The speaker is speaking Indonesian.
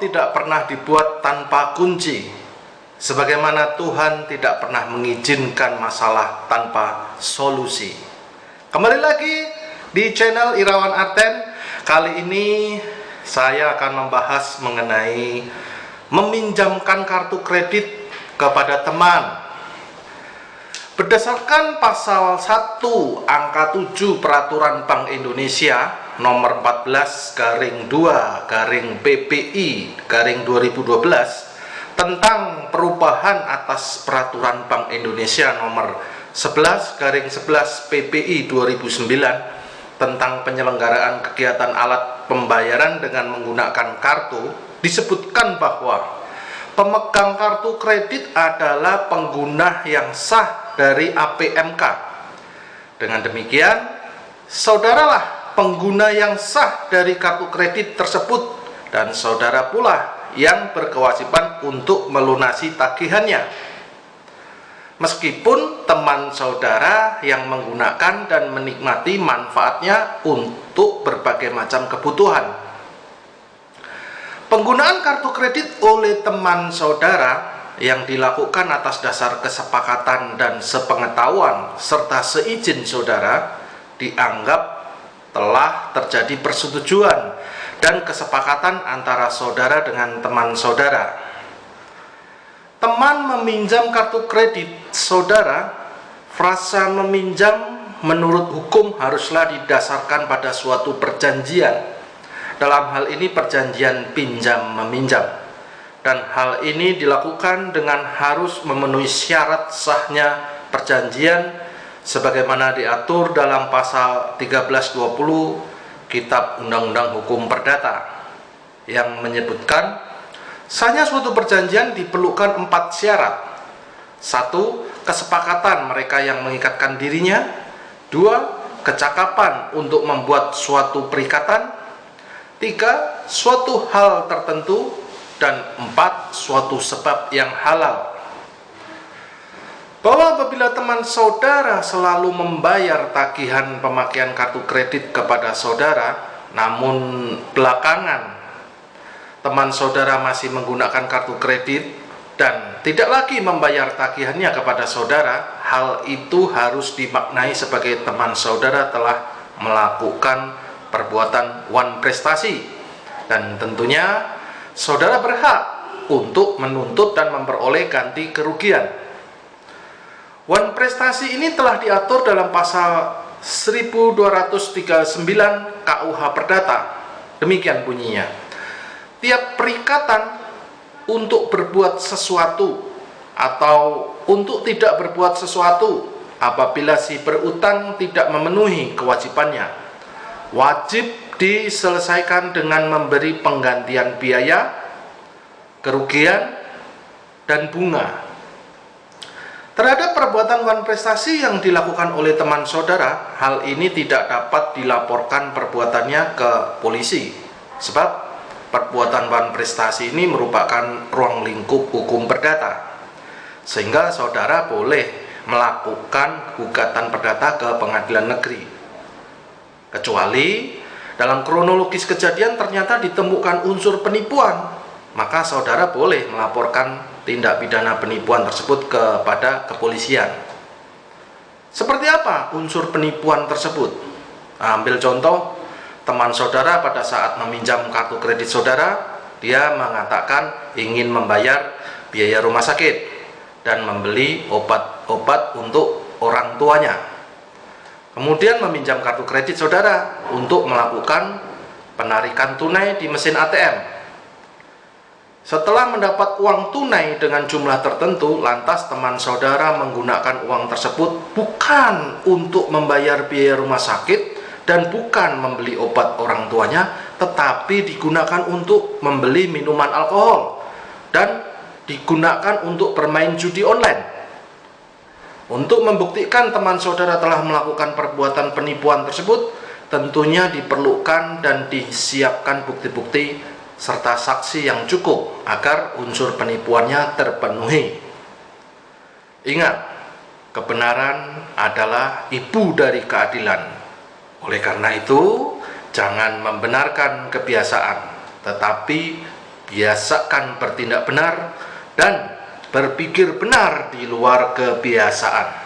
tidak pernah dibuat tanpa kunci, sebagaimana Tuhan tidak pernah mengizinkan masalah tanpa solusi. Kembali lagi di channel Irawan Arten. Kali ini saya akan membahas mengenai meminjamkan kartu kredit kepada teman. Berdasarkan pasal 1 angka 7 Peraturan Bank Indonesia nomor 14/2/PPI/2012 tentang perubahan atas Peraturan Bank Indonesia nomor 11/11 PPI 2009 tentang penyelenggaraan kegiatan alat pembayaran dengan menggunakan kartu, disebutkan bahwa pemegang kartu kredit adalah pengguna yang sah dari APMK. Dengan demikian, saudaralah pengguna yang sah dari kartu kredit tersebut, dan saudara pula yang berkewajiban untuk melunasi tagihannya. Meskipun teman saudara yang menggunakan dan menikmati manfaatnya untuk berbagai macam kebutuhan. Penggunaan kartu kredit oleh teman saudara yang dilakukan atas dasar kesepakatan dan sepengetahuan serta seizin saudara dianggap telah terjadi persetujuan dan kesepakatan antara saudara dengan teman saudara. Teman meminjam kartu kredit saudara, frasa meminjam menurut hukum haruslah didasarkan pada suatu perjanjian. Dalam hal ini perjanjian pinjam-meminjam. Dan hal ini dilakukan dengan harus memenuhi syarat sahnya perjanjian sebagaimana diatur dalam pasal 1320 Kitab Undang-Undang Hukum Perdata yang menyebutkan sahnya suatu perjanjian diperlukan 4 syarat. 1. Kesepakatan mereka yang mengikatkan dirinya. 2. Kecakapan untuk membuat suatu perikatan. 3. Suatu hal tertentu. Dan 4. Suatu sebab yang halal. Bahwa apabila teman saudara selalu membayar tagihan pemakaian kartu kredit kepada saudara, namun belakangan teman saudara masih menggunakan kartu kredit dan tidak lagi membayar tagihannya kepada saudara, hal itu harus dimaknai sebagai teman saudara telah melakukan perbuatan wan prestasi, dan tentunya saudara berhak untuk menuntut dan memperoleh ganti kerugian. Wan prestasi ini telah diatur dalam pasal 1239 KUH Perdata. Demikian bunyinya. Tiap perikatan untuk berbuat sesuatu atau untuk tidak berbuat sesuatu apabila si berutang tidak memenuhi kewajibannya, wajib diselesaikan dengan memberi penggantian biaya, kerugian, dan bunga. Terhadap perbuatan wan prestasi yang dilakukan oleh teman saudara, hal ini tidak dapat dilaporkan perbuatannya ke polisi, sebab perbuatan wan prestasi ini merupakan ruang lingkup hukum perdata, sehingga saudara boleh melakukan gugatan perdata ke pengadilan negeri. Kecuali dalam kronologis kejadian ternyata ditemukan unsur penipuan, maka saudara boleh melaporkan tindak pidana penipuan tersebut kepada kepolisian. Seperti apa unsur penipuan tersebut? Ambil contoh, teman saudara pada saat meminjam kartu kredit saudara, dia mengatakan ingin membayar biaya rumah sakit dan membeli obat-obat untuk orang tuanya. Kemudian meminjam kartu kredit saudara untuk melakukan penarikan tunai di mesin ATM. Setelah mendapat uang tunai dengan jumlah tertentu, lantas teman saudara menggunakan uang tersebut bukan untuk membayar biaya rumah sakit dan bukan membeli obat orang tuanya, tetapi digunakan untuk membeli minuman alkohol dan digunakan untuk bermain judi online. Untuk membuktikan teman saudara telah melakukan perbuatan penipuan tersebut, tentunya diperlukan dan disiapkan bukti-bukti serta saksi yang cukup agar unsur penipuannya terpenuhi. Ingat, kebenaran adalah ibu dari keadilan. Oleh karena itu, jangan membenarkan kebiasaan, tetapi biasakan bertindak benar dan berpikir benar di luar kebiasaan.